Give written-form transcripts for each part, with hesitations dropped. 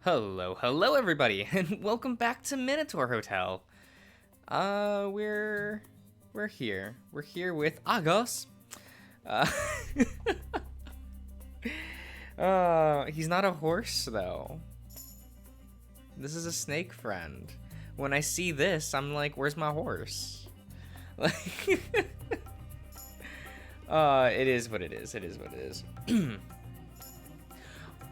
Hello everybody, and welcome back to Minotaur Hotel. We're here. We're here with Agos. Uh, he's not a horse though. This is a snake friend. When I see this, I'm like, where's my horse? Like, it is what it is. It is what it is.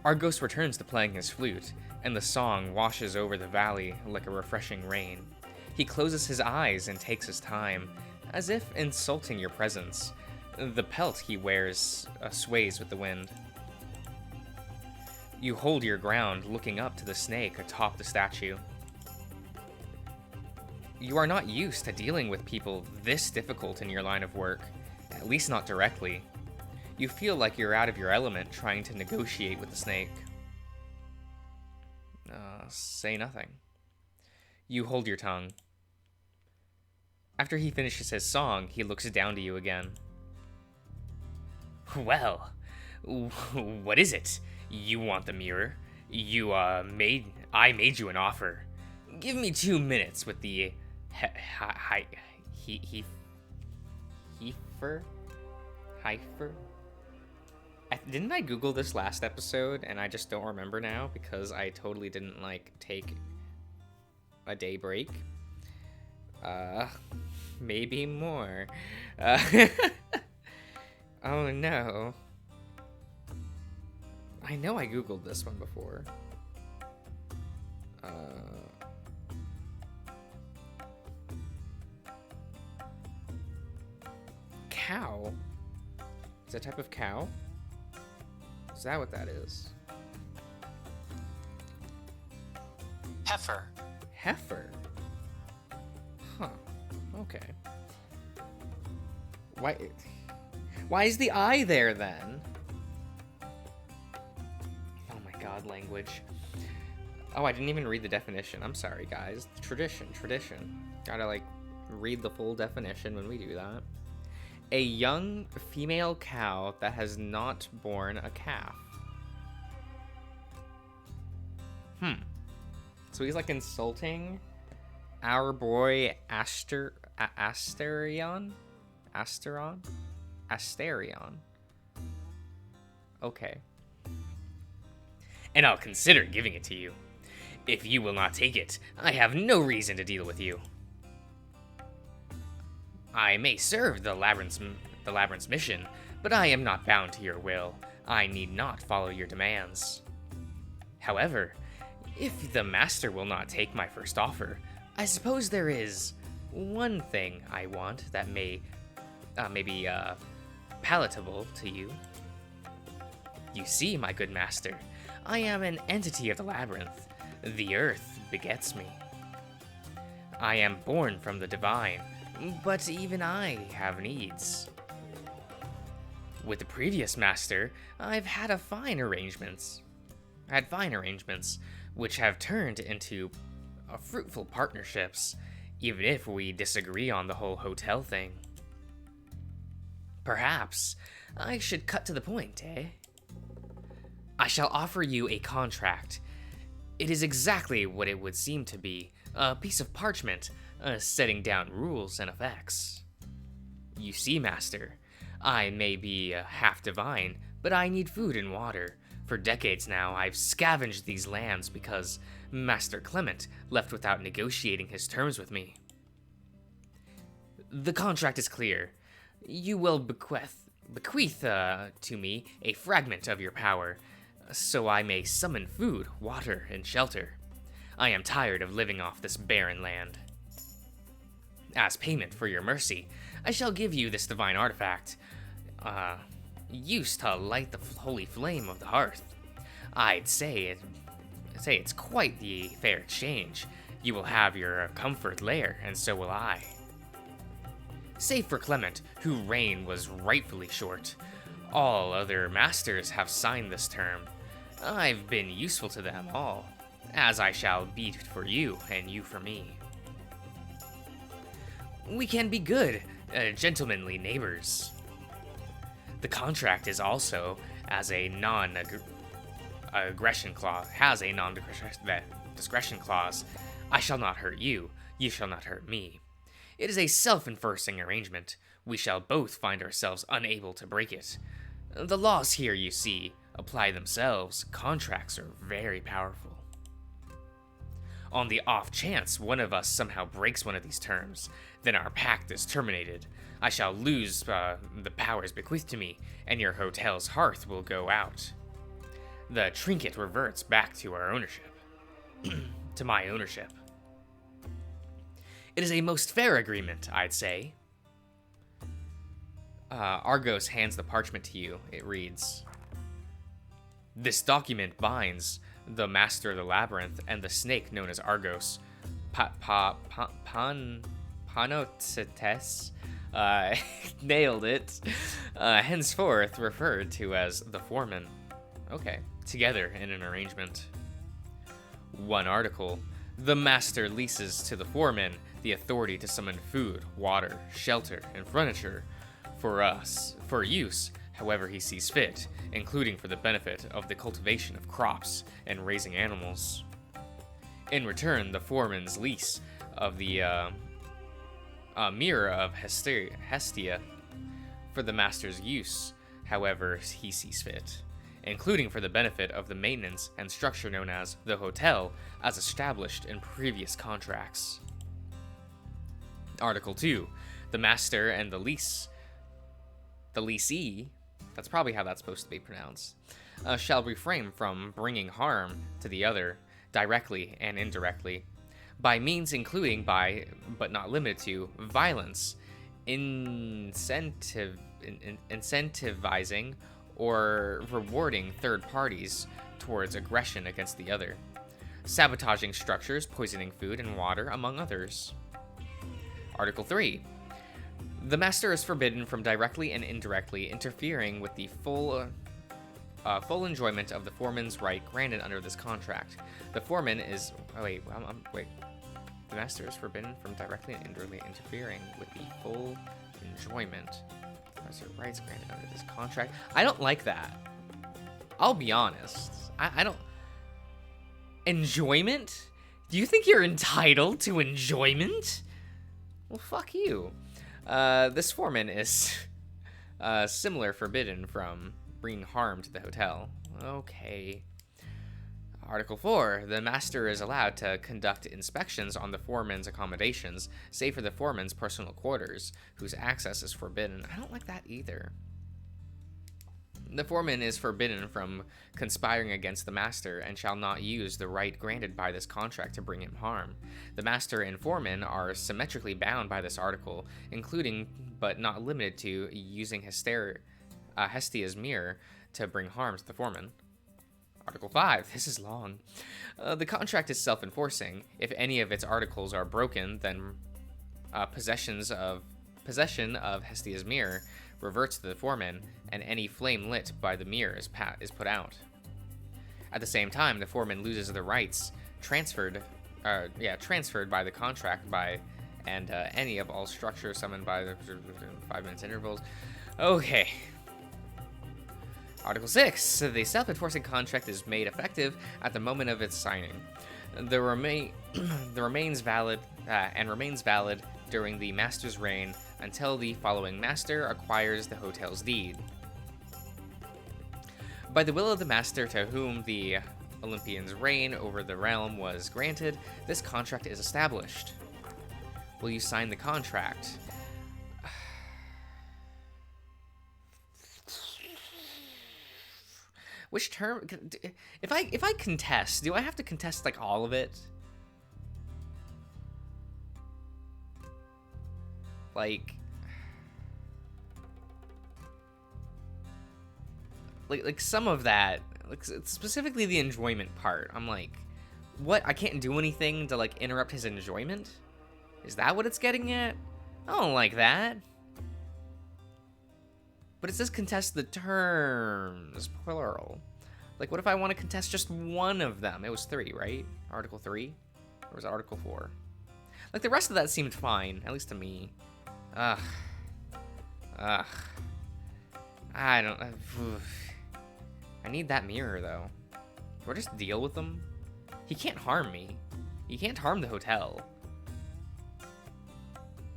Argos returns to playing his flute, and the song washes over the valley like a refreshing rain. He closes his eyes and takes his time, as if insulting your presence. The pelt he wears sways with the wind. You hold your ground, looking up to the snake atop the statue. You are not used to dealing with people this difficult in your line of work, at least not directly. You feel like you're out of your element trying to negotiate with the snake. Say nothing. You hold your tongue. After he finishes his song, he looks down to you again. Well, what is it? You want the mirror? I made you an offer. Give me 2 minutes with the heifer? Didn't I Google this last episode and I just don't remember now because I totally didn't take a day break? Maybe more. Oh no. I know I Googled this one before. Cow? Is that a type of cow? Is that what that is? Heifer. Heifer? Huh. Okay. Why is the eye there then? Oh my god, language. Oh, I didn't even read the definition. I'm sorry, guys. Tradition. Gotta, read the full definition when we do that. A young female cow that has not borne a calf. So he's insulting our boy Asterion? Okay. And I'll consider giving it to you. If you will not take it, I have no reason to deal with you. I may serve the labyrinth's mission, but I am not bound to your will. I need not follow your demands. However, if the master will not take my first offer, I suppose there is one thing I want that may be palatable to you. You see, my good master, I am an entity of the labyrinth. The earth begets me. I am born from the divine, but even I have needs. With the previous master, I've had fine arrangements, which have turned into fruitful partnerships, even if we disagree on the whole hotel thing. Perhaps I should cut to the point, eh? I shall offer you a contract. It is exactly what it would seem to be, a piece of parchment, setting down rules and effects. You see, master, I may be half divine, but I need food and water. For decades now, I've scavenged these lands because Master Clement left without negotiating his terms with me. The contract is clear. You will bequeath to me a fragment of your power, so I may summon food, water, and shelter. I am tired of living off this barren land. As payment for your mercy, I shall give you this divine artifact, used to light the holy flame of the hearth. I'd say it's quite the fair exchange. You will have your comfort lair, and so will I. Save for Clement, whose reign was rightfully short. All other masters have signed this term. I've been useful to them all, as I shall be for you, and you for me. We can be good, gentlemanly neighbors. The contract is also as a aggression clause has a non-discretion clause. I shall not hurt you. You shall not hurt me. It is a self-enforcing arrangement. We shall both find ourselves unable to break it. The laws here, you see, apply themselves. Contracts are very powerful. On the off chance one of us somehow breaks one of these terms, then our pact is terminated. I shall lose the powers bequeathed to me, and your hotel's hearth will go out. The trinket reverts back to our ownership. To my ownership. It is a most fair agreement, I'd say. Argos hands the parchment to you. It reads, "This document binds the master of the labyrinth and the snake known as Argos, Panotetes, nailed it, henceforth referred to as the foreman. Okay, together in an arrangement. One article. The master leases to the foreman the authority to summon food, water, shelter, and furniture for use however he sees fit, including for the benefit of the cultivation of crops and raising animals. In return, the foreman's lease of the mirror of Hestia for the master's use however he sees fit, including for the benefit of the maintenance and structure known as the hotel as established in previous contracts. Article 2. The master and the leasee, that's probably how that's supposed to be pronounced, shall refrain from bringing harm to the other, directly and indirectly, by means including but not limited to, violence, incentivizing, or rewarding third parties towards aggression against the other, sabotaging structures, poisoning food and water, among others. Article 3. The master is forbidden from directly and indirectly interfering with the full enjoyment of the foreman's right granted under this contract. The foreman is... wait. The master is forbidden from directly and indirectly interfering with the full enjoyment of rights granted under this contract. I don't like that. I'll be honest. I don't... Enjoyment? Do you think you're entitled to enjoyment? Well, fuck you. This foreman is similar forbidden from bringing harm to the hotel. Okay. Article 4. The master is allowed to conduct inspections on the foreman's accommodations, save for the foreman's personal quarters, whose access is forbidden. I don't like that either. The foreman is forbidden from conspiring against the master and shall not use the right granted by this contract to bring him harm. The master and foreman are symmetrically bound by this article, including but not limited to using Hestia's mirror to bring harm to the foreman. Article 5. This is long. The contract is self-enforcing. If any of its articles are broken, then possession of Hestia's mirror reverts to the foreman, and any flame lit by the mirror is put out. At the same time, the foreman loses the rights transferred by the contract and any of all structures summoned by the 5 minutes intervals. Okay. Article 6. The self-enforcing contract is made effective at the moment of its signing. Remains valid during the master's reign until the following master acquires the hotel's deed. By the will of the master to whom the Olympian's reign over the realm was granted, this contract is established. Will you sign the contract? Which term? If I contest, do I have to contest like all of it? Like some of that, like specifically the enjoyment part. I'm like, what? I can't do anything to like interrupt his enjoyment? Is that what it's getting at? I don't like that. But it says contest the terms, plural. Like, what if I want to contest just one of them? It was 3, right? Article 3? Or was it Article 4? Like, the rest of that seemed fine, at least to me. I don't... I need that mirror, though. Or just deal with him? He can't harm me. He can't harm the hotel.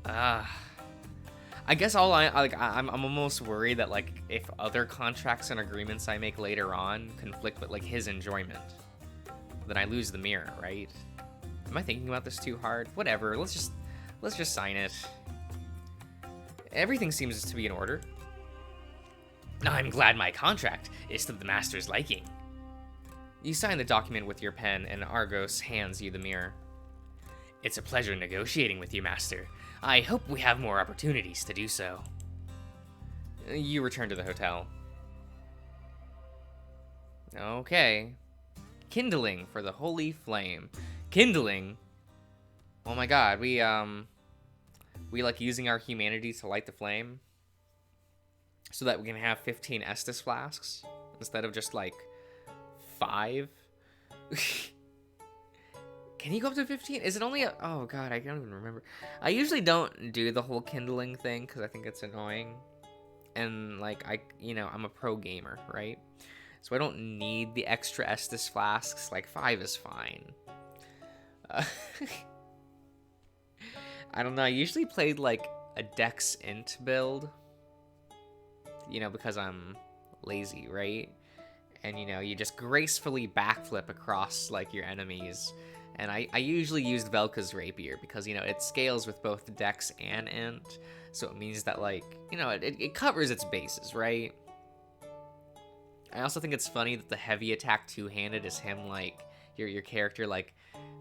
I guess I'm almost worried that like if other contracts and agreements I make later on conflict with like his enjoyment, then I lose the mirror, right? Am I thinking about this too hard? Whatever. Let's just sign it. Everything seems to be in order. I'm glad my contract is to the master's liking. You sign the document with your pen, and Argos hands you the mirror. It's a pleasure negotiating with you, master. I hope we have more opportunities to do so. You return to the hotel. Okay. Kindling for the holy flame. Kindling? Oh my god, we like using our humanity to light the flame? So that we can have 15 Estus flasks? Instead of just like 5? Can you go up to 15? Is it only a... Oh, God, I don't even remember. I usually don't do the whole kindling thing because I think it's annoying. And, like, I'm a pro gamer, right? So I don't need the extra Estus flasks. Like, 5 is fine. I don't know. I usually played, like, a Dex Int build. Because I'm lazy, right? And, you just gracefully backflip across, like, your enemies. And I usually used Velka's Rapier because, it scales with both Dex and Int. So it means that, like, it covers its bases, right? I also think it's funny that the heavy attack two-handed is him, like, your character, like,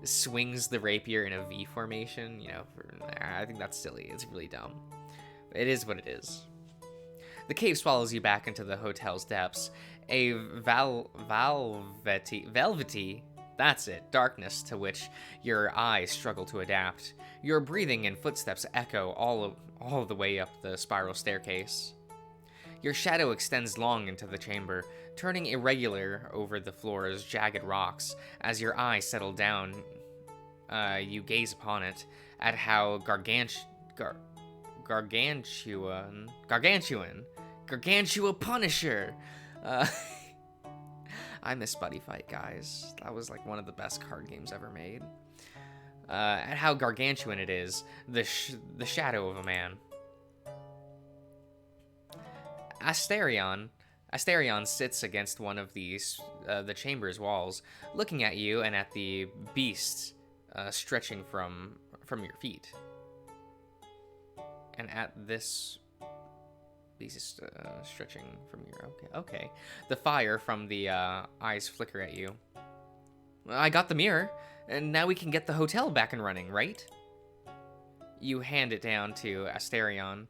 swings the Rapier in a V formation, I think that's silly. It's really dumb. It is what it is. The cave swallows you back into the hotel's depths. A velvety, that's it, darkness to which your eyes struggle to adapt. Your breathing and footsteps echo all the way up the spiral staircase. Your shadow extends long into the chamber, turning irregular over the floor's jagged rocks. As your eyes settle down, you gaze upon it, at how Gargantua Punisher! I miss Buddy Fight, guys. That was like one of the best card games ever made. At how gargantuan it is, the shadow of a man. Asterion sits against one of the chamber's walls, looking at you and at the beast stretching from your feet. And at this beast is stretching from your... Okay. The fire from the eyes flicker at you. I got the mirror, and now we can get the hotel back and running, right? You hand it down to Asterion.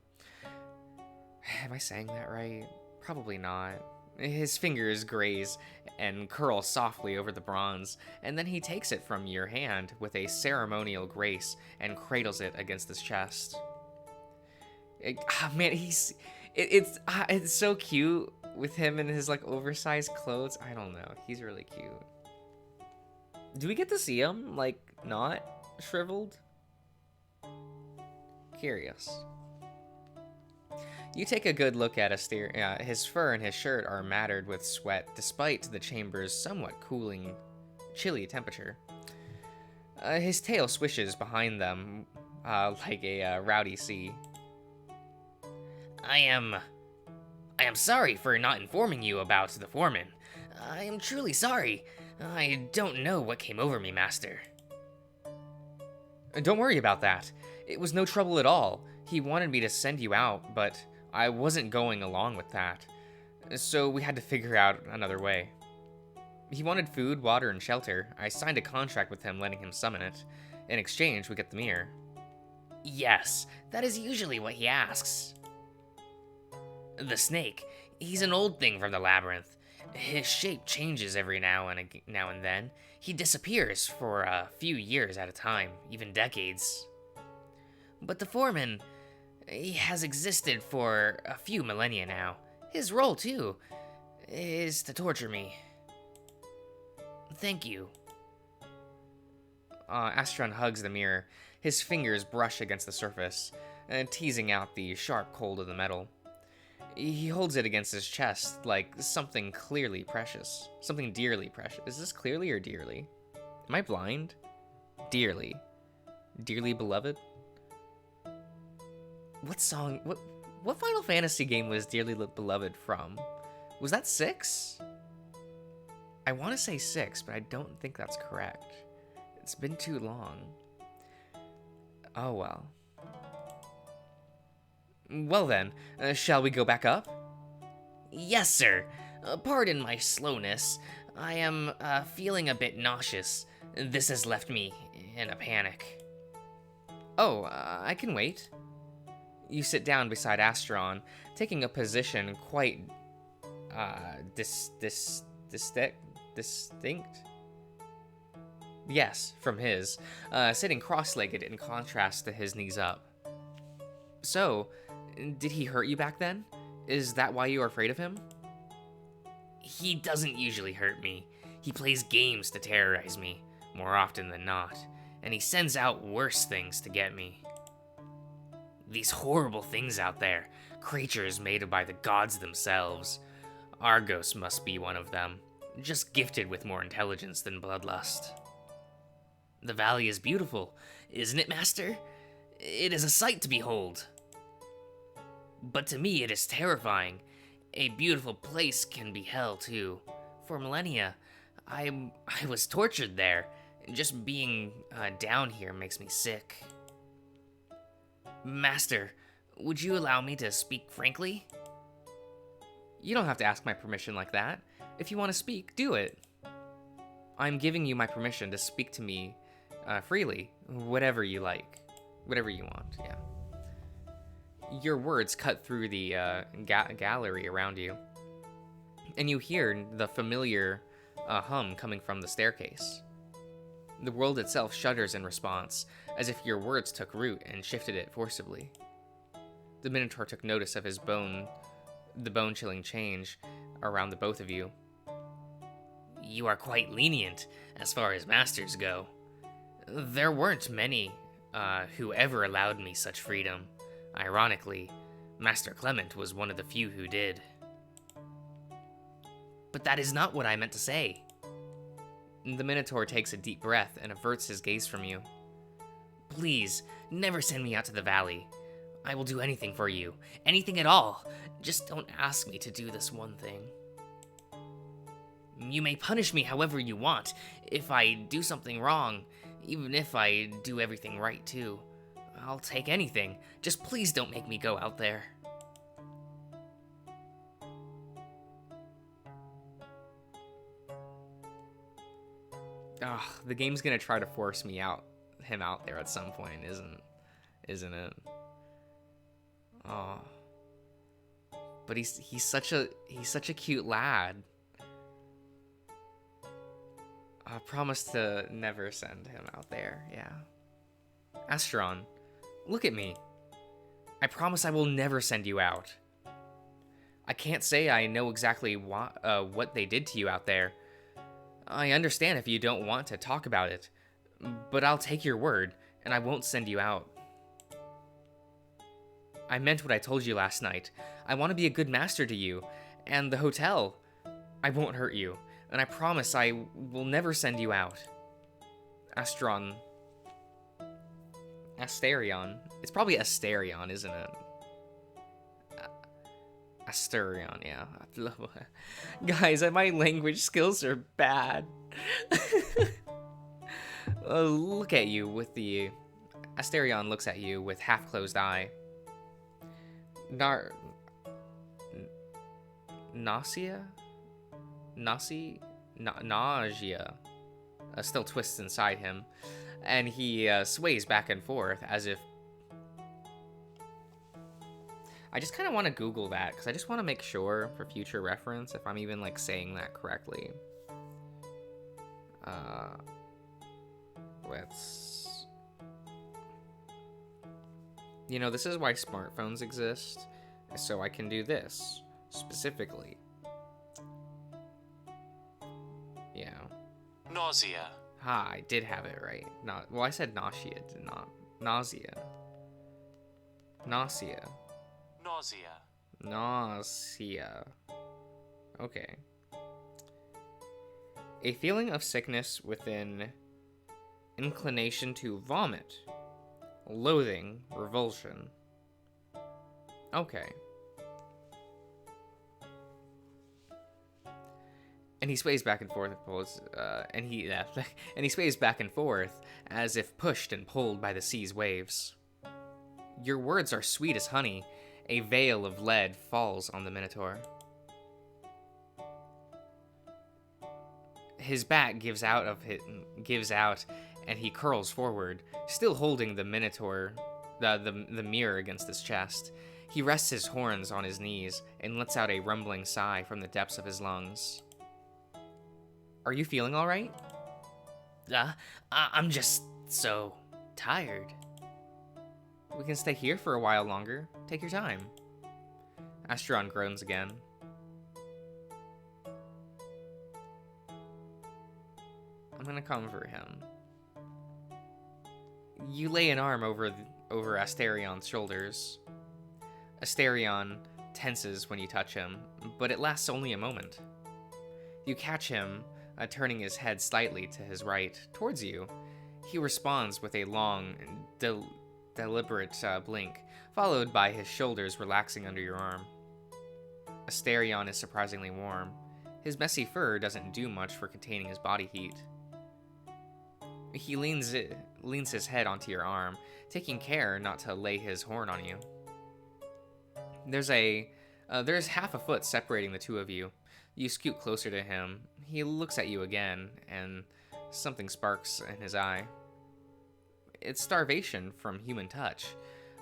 Am I saying that right? Probably not. His fingers graze and curl softly over the bronze, and then he takes it from your hand with a ceremonial grace and cradles it against his chest. It's so cute with him in his like oversized clothes. I don't know. He's really cute. Do we get to see him like not shriveled? Curious. You take a good look at his fur and his shirt are matted with sweat, despite the chamber's somewhat chilly temperature. His tail swishes behind them like a rowdy sea. I am sorry for not informing you about the foreman. I am truly sorry. I don't know what came over me, master. Don't worry about that. It was no trouble at all. He wanted me to send you out, but I wasn't going along with that. So we had to figure out another way. He wanted food, water, and shelter. I signed a contract with him letting him summon it. In exchange, we get the mirror. Yes, that is usually what he asks. The snake, he's an old thing from the labyrinth. His shape changes every now and then. He disappears for a few years at a time, even decades. But the foreman, he has existed for a few millennia now. His role, too, is to torture me. Thank you. Astron hugs the mirror. His fingers brush against the surface, teasing out the sharp cold of the metal. He holds it against his chest like something clearly precious. Something dearly precious. Is this clearly or dearly? Am I blind? Dearly. Dearly beloved? What song? What Final Fantasy game was Dearly Beloved from? Was that 6? I want to say 6, but I don't think that's correct. It's been too long. Oh well. Well then, shall we go back up? Yes, sir. Pardon my slowness. I am feeling a bit nauseous. This has left me in a panic. Oh, I can wait. You sit down beside Astron, taking a position quite distinct? Yes, from his, sitting cross-legged in contrast to his knees up. So, did he hurt you back then? Is that why you are afraid of him? He doesn't usually hurt me. He plays games to terrorize me, more often than not, and he sends out worse things to get me. These horrible things out there, creatures made by the gods themselves. Argos must be one of them, just gifted with more intelligence than bloodlust. The valley is beautiful, isn't it, Master? It is a sight to behold. But to me it is terrifying. A beautiful place can be hell too. For millennia, I was tortured there. Just being down here makes me sick. Master, would you allow me to speak frankly? You don't have to ask my permission like that. If you want to speak, do it. I'm giving you my permission to speak to me freely, whatever you like. Whatever you want, yeah. Your words cut through the gallery around you, and you hear the familiar hum coming from the staircase. The world itself shudders in response, as if your words took root and shifted it forcibly. The Minotaur took notice of the bone-chilling change around the both of you. You are quite lenient as far as masters go. There weren't many who ever allowed me such freedom. Ironically, Master Clement was one of the few who did. But that is not what I meant to say. The Minotaur takes a deep breath and averts his gaze from you. Please, never send me out to the valley. I will do anything for you. Anything at all. Just don't ask me to do this one thing. You may punish me however you want, if I do something wrong, even if I do everything right too. I'll take anything. Just please don't make me go out there. The game's gonna try to force him out there at some point, isn't it? Oh. But he's such a cute lad. I promise to never send him out there, yeah. Astron, look at me. I promise I will never send you out. I can't say I know exactly what they did to you out there. I understand if you don't want to talk about it, but I'll take your word, and I won't send you out. I meant what I told you last night. I want to be a good master to you, and the hotel. I won't hurt you, and I promise I will never send you out. Asterion. It's probably Asterion, isn't it? Asterion, yeah. Guys, my language skills are bad. Look at you with the... Asterion looks at you with half-closed eye. Nausea still twists inside him, and he sways back and forth as if... I just kind of want to Google that, because I just want to make sure, for future reference, if I'm even, like, saying that correctly. Let's... You know, this is why smartphones exist, so I can do this, specifically. Yeah. Nausea. I did have it right. Well, I said nausea, nausea. Nausea. Nausea. Nausea. Okay. A feeling of sickness within inclination to vomit. Loathing, revulsion. Okay. And he sways back and forth, and he sways back and forth as if pushed and pulled by the sea's waves. Your words are sweet as honey. A veil of lead falls on the Minotaur. His back gives out, and he curls forward, still holding the Minotaur, the mirror against his chest. He rests his horns on his knees and lets out a rumbling sigh from the depths of his lungs. Are you feeling all right? I'm just so tired. We can stay here for a while longer. Take your time. Astron groans again. I'm gonna comfort him. You lay an arm over Asterion's shoulders. Asterion tenses when you touch him, but it lasts only a moment. You catch him, turning his head slightly to his right, towards you. He responds with a long, deliberate blink, followed by his shoulders relaxing under your arm. Asterion is surprisingly warm. His messy fur doesn't do much for containing his body heat. He leans his head onto your arm, taking care not to lay his horn on you. There's half a foot separating the two of you. You scoot closer to him. He looks at you again, and something sparks in his eye. It's starvation from human touch.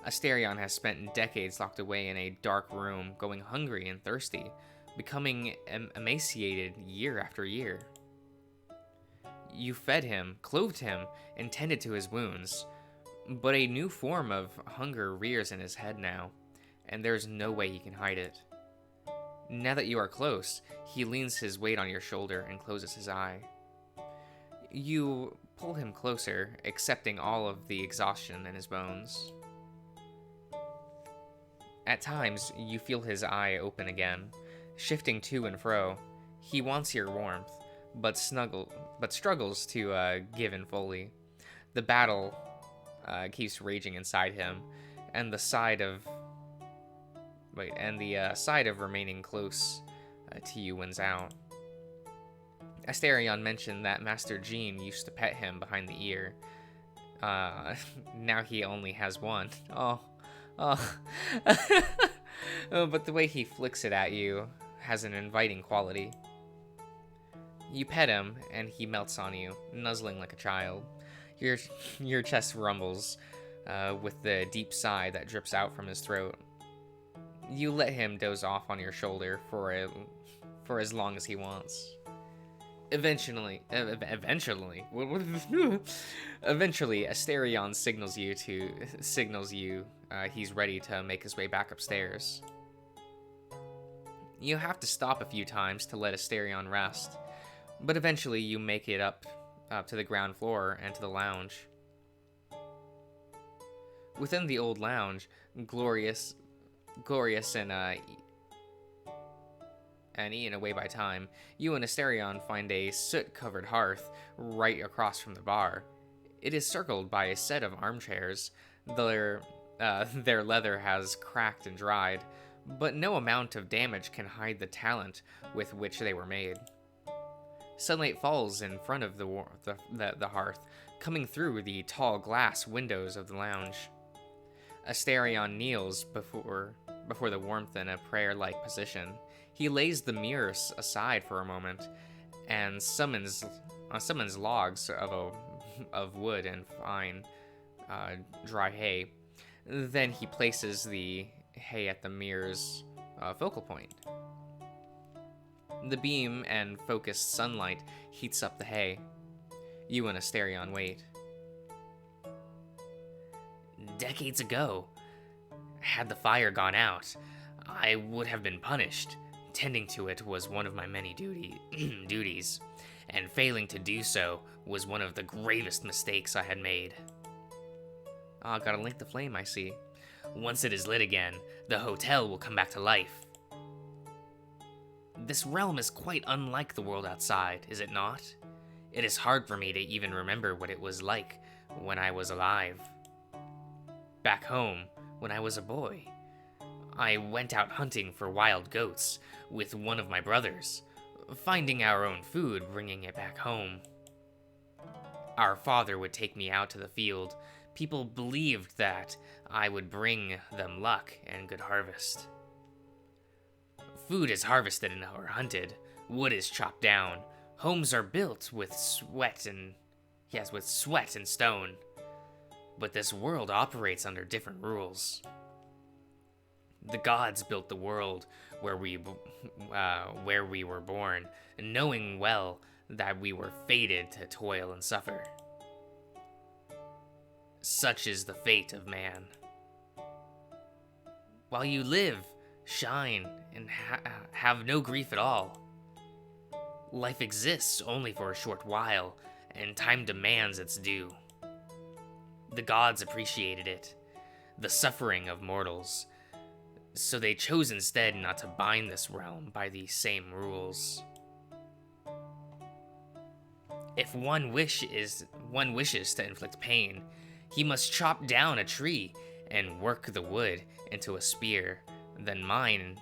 Asterion has spent decades locked away in a dark room, going hungry and thirsty, becoming emaciated year after year. You fed him, clothed him, and tended to his wounds, but a new form of hunger rears in his head now, and there's no way he can hide it. Now that you are close, he leans his weight on your shoulder and closes his eye. You pull him closer, accepting all of the exhaustion in his bones. At times, you feel his eye open again, shifting to and fro. He wants your warmth, but struggles to give in fully. The battle keeps raging inside him, and the side of remaining close to you wins out. Asterion mentioned that Master Jean used to pet him behind the ear. Now he only has one. Oh. But the way he flicks it at you has an inviting quality. You pet him, and he melts on you, nuzzling like a child. Your chest rumbles with the deep sigh that drips out from his throat. You let him doze off on your shoulder for as long as he wants. Eventually, Asterion signals you he's ready to make his way back upstairs. You have to stop a few times to let Asterion rest, but eventually you make it up to the ground floor and to the lounge. Within the old lounge, glorious and eaten away by time, you and Asterion find a soot-covered hearth right across from the bar. It is circled by a set of armchairs. Their leather has cracked and dried, but no amount of damage can hide the talent with which they were made. Sunlight falls in front of the hearth, coming through the tall glass windows of the lounge. Asterion kneels before the warmth in a prayer-like position. He lays the mirrors aside for a moment and summons logs of wood and fine dry hay. Then he places the hay at the mirror's focal point. The beam and focused sunlight heats up the hay. You and Asterion wait. Decades ago, had the fire gone out, I would have been punished. Tending to it was one of my many duties, and failing to do so was one of the gravest mistakes I had made. Gotta link the flame, I see. Once it is lit again, the hotel will come back to life. This realm is quite unlike the world outside, is it not? It is hard for me to even remember what it was like when I was alive. Back home, when I was a boy, I went out hunting for wild goats with one of my brothers, finding our own food, bringing it back home. Our father would take me out to the field. People believed that I would bring them luck and good harvest. Food is harvested or hunted, wood is chopped down, homes are built with sweat and stone. But this world operates under different rules. The gods built the world where we were born, knowing well that we were fated to toil and suffer. Such is the fate of man. While you live, shine, and have no grief at all. Life exists only for a short while, and time demands its due. The gods appreciated it, the suffering of mortals, so they chose instead not to bind this realm by these same rules. If one wishes to inflict pain, he must chop down a tree and work the wood into a spear, then mine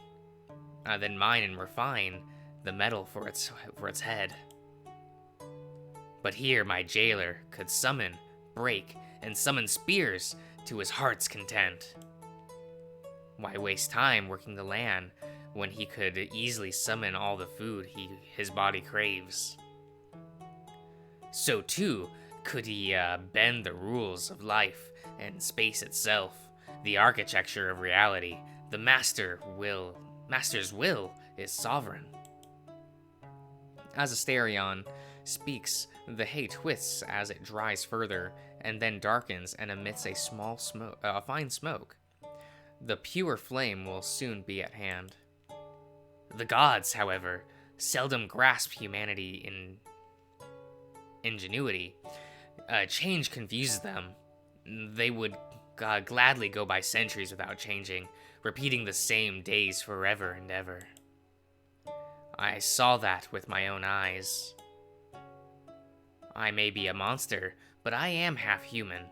and refine the metal for its head. But here my jailer could summon, break, and summon spears to his heart's content. Why waste time working the land when he could easily summon all the food his body craves? So too could he bend the rules of life and space itself, the architecture of reality. The master's will is sovereign. As Asterion speaks, the hay twists as it dries further, and then darkens and emits a fine smoke. The pure flame will soon be at hand. The gods, however, seldom grasp humanity in ingenuity. Change confuses them. They would gladly go by centuries without changing, repeating the same days forever and ever. I saw that with my own eyes. I may be a monster, but I am half human.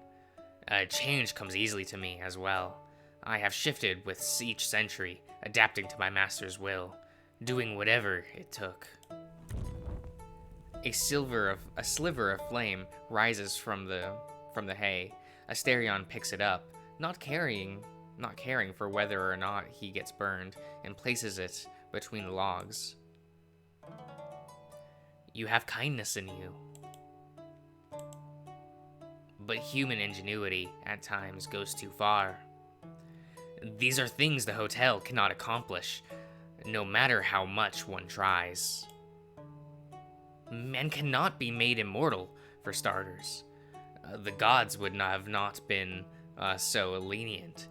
Change comes easily to me as well. I have shifted with each century, adapting to my master's will, doing whatever it took. A sliver of flame rises from the hay. Asterion picks it up, not caring for whether or not he gets burned, and places it between the logs. You have kindness in you. But human ingenuity, at times, goes too far. These are things the hotel cannot accomplish, no matter how much one tries. Man cannot be made immortal, for starters. The gods would have not been so lenient.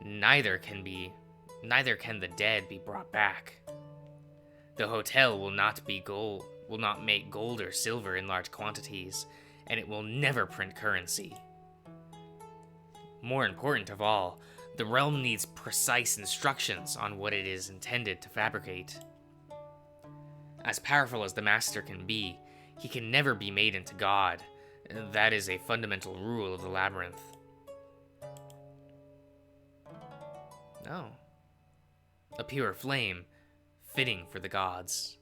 Neither can the dead be brought back. The hotel will not make gold or silver in large quantities, and it will never print currency. More important of all, the realm needs precise instructions on what it is intended to fabricate. As powerful as the master can be, he can never be made into God. That is a fundamental rule of the labyrinth. No. A pure flame, fitting for the gods.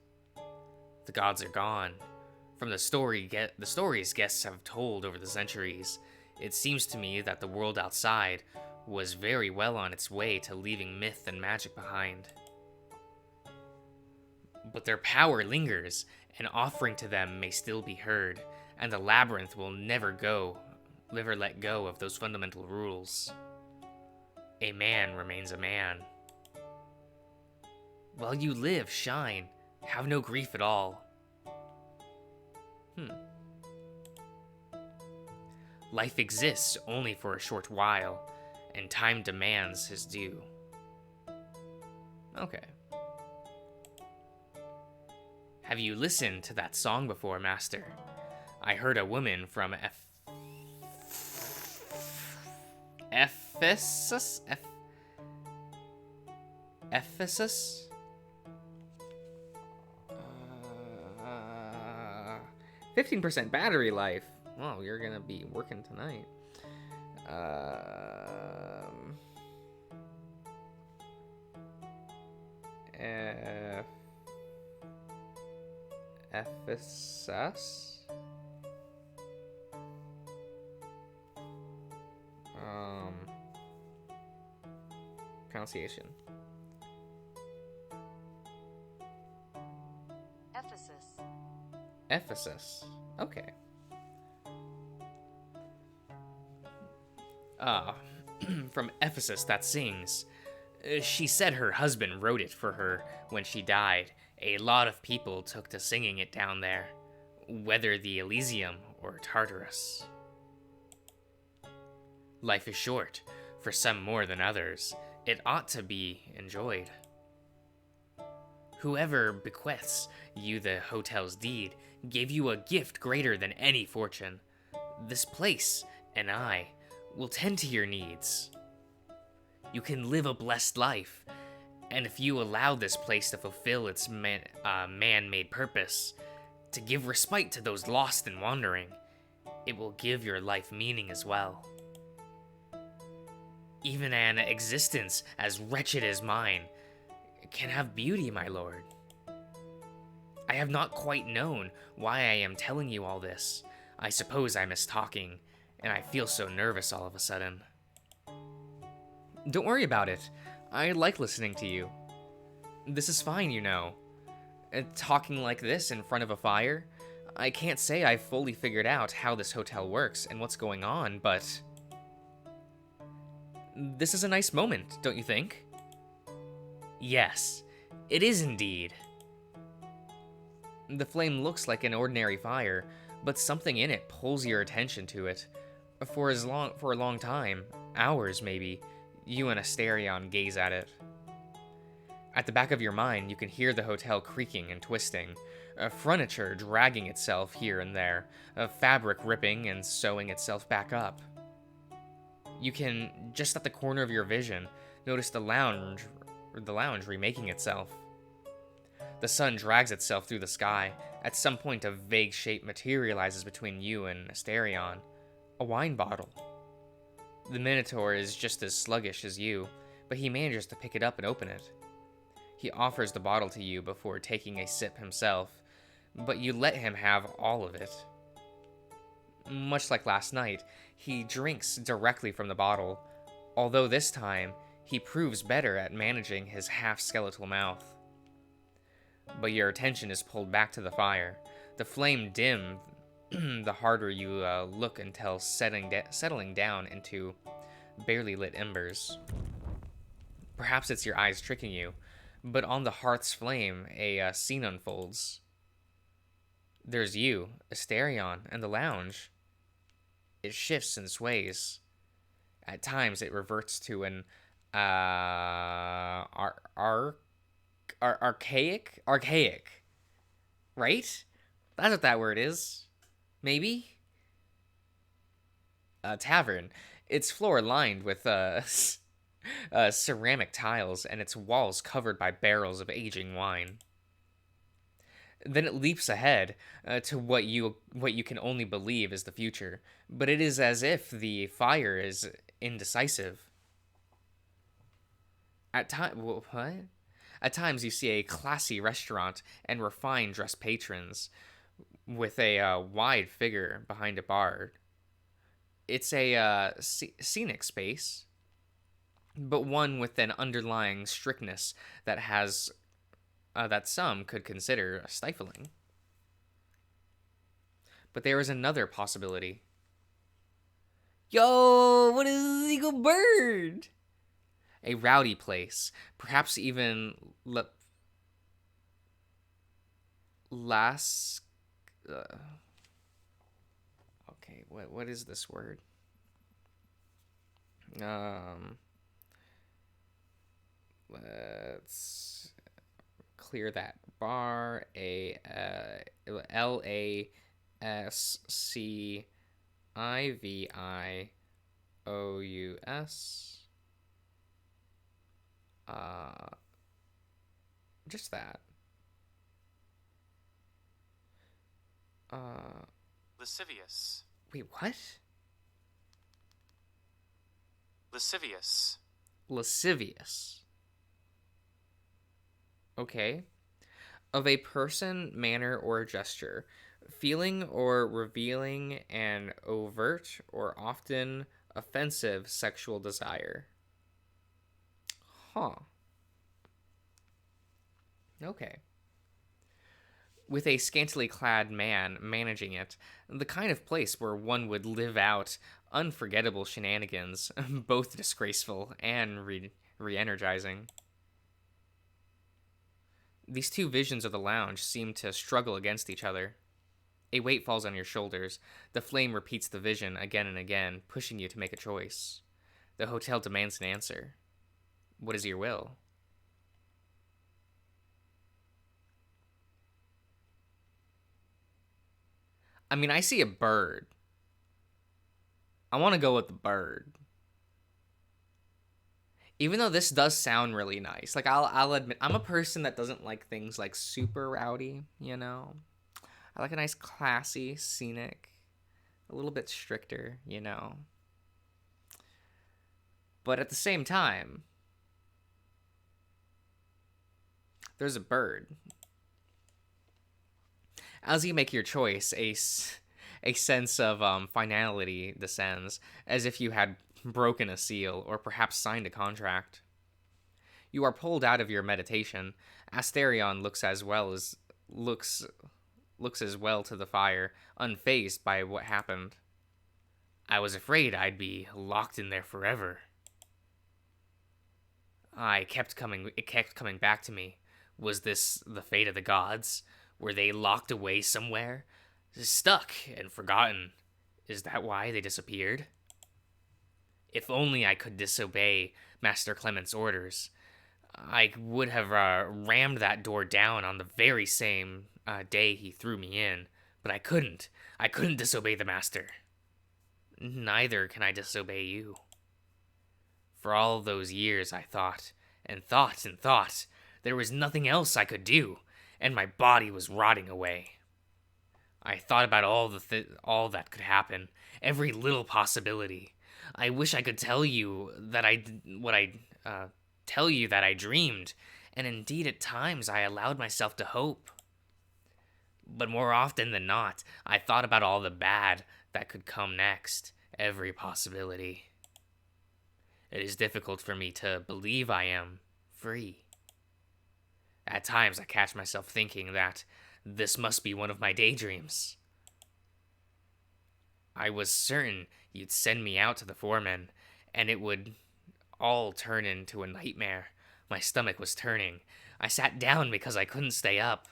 The gods are gone. From the stories guests have told over the centuries, it seems to me that the world outside was very well on its way to leaving myth and magic behind. But their power lingers, and offering to them may still be heard, and the labyrinth will never let go of those fundamental rules. A man remains a man. While you live, shine, have no grief at all. Life exists only for a short while, and time demands his due. Okay. Have you listened to that song before, Master? I heard a woman from Ephesus? 15% battery life. Well, you're gonna be working tonight. Ephesus? Pronunciation. Ephesus. Okay. From Ephesus that sings. She said her husband wrote it for her when she died. A lot of people took to singing it down there, whether the Elysium or Tartarus. Life is short, for some more than others. It ought to be enjoyed. Whoever bequeaths you the hotel's deed gave you a gift greater than any fortune. This place and I will tend to your needs. You can live a blessed life, and if you allow this place to fulfill its man-made purpose, to give respite to those lost and wandering, it will give your life meaning as well. Even an existence as wretched as mine can have beauty, my lord. I have not quite known why I am telling you all this. I suppose I miss talking, and I feel so nervous all of a sudden. Don't worry about it. I like listening to you. This is fine, you know. Talking like this in front of a fire, I can't say I've fully figured out how this hotel works and what's going on, but this is a nice moment, don't you think? Yes, it is indeed. The flame looks like an ordinary fire, but something in it pulls your attention to it. For a long time, hours maybe, you and Asterion gaze at it. At the back of your mind, you can hear the hotel creaking and twisting, furniture dragging itself here and there, fabric ripping and sewing itself back up. You can, just at the corner of your vision, notice the lounge remaking itself. The sun drags itself through the sky. At some point, a vague shape materializes between you and Asterion. A wine bottle. The Minotaur is just as sluggish as you, but he manages to pick it up and open it. He offers the bottle to you before taking a sip himself, but you let him have all of it. Much like last night, he drinks directly from the bottle, although this time, he proves better at managing his half-skeletal mouth. But your attention is pulled back to the fire. The flame dim the harder you look until settling down into barely lit embers. Perhaps it's your eyes tricking you, but on the hearth's flame, a scene unfolds. There's you, Asterion, and the lounge. It shifts and sways. At times, it reverts to an archaic, right? That's what that word is. Maybe? A tavern. Its floor lined with ceramic tiles and its walls covered by barrels of aging wine. Then it leaps ahead to what you can only believe is the future, but it is as if the fire is indecisive. At times you see a classy restaurant and refined dressed patrons with a wide figure behind a bar. It's a scenic space, but one with an underlying strictness that has that some could consider stifling. But there is another possibility. Yo, what is this eagle bird? A rowdy place, perhaps even okay, what is this word? Let's clear that bar. LASCIVIOUS. Uh, just that. Uh, Lascivious. wait, what? Lascivious. Lascivious. Okay. Of a person, manner, or gesture, feeling or revealing an overt or often offensive sexual desire. Huh. Okay. With a scantily clad man managing it, the kind of place where one would live out unforgettable shenanigans, both disgraceful and re energizing. These two visions of the lounge seem to struggle against each other. A weight falls on your shoulders. The flame repeats the vision again and again, pushing you to make a choice. The hotel demands an answer. What is your will? I mean, I see a bird. I want to go with the bird. Even though this does sound really nice. Like I'll admit I'm a person that doesn't like things like super rowdy, you know. I like a nice classy, scenic, a little bit stricter, you know. But at the same time, there's a bird. As you make your choice, a sense of finality descends, as if you had broken a seal or perhaps signed a contract. You are pulled out of your meditation. Asterion looks looks as well to the fire, unfazed by what happened. I was afraid I'd be locked in there forever. It kept coming back to me. Was this the fate of the gods? Were they locked away somewhere? Stuck and forgotten? Is that why they disappeared? If only I could disobey Master Clement's orders. I would have rammed that door down on the very same day he threw me in, but I couldn't. I couldn't disobey the Master. Neither can I disobey you. For all those years I thought, and thought, and thought. There was nothing else I could do, and my body was rotting away. I thought about all that could happen, every little possibility. I wish I could tell you that tell you that I dreamed, and indeed at times I allowed myself to hope. But more often than not, I thought about all the bad that could come next, every possibility. It is difficult for me to believe I am free. At times I catch myself thinking that this must be one of my daydreams. I was certain you'd send me out to the foreman, and it would all turn into a nightmare. My stomach was turning. I sat down because I couldn't stay up.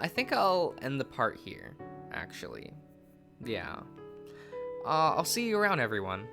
I think I'll end the part here, actually. Yeah. I'll see you around, everyone.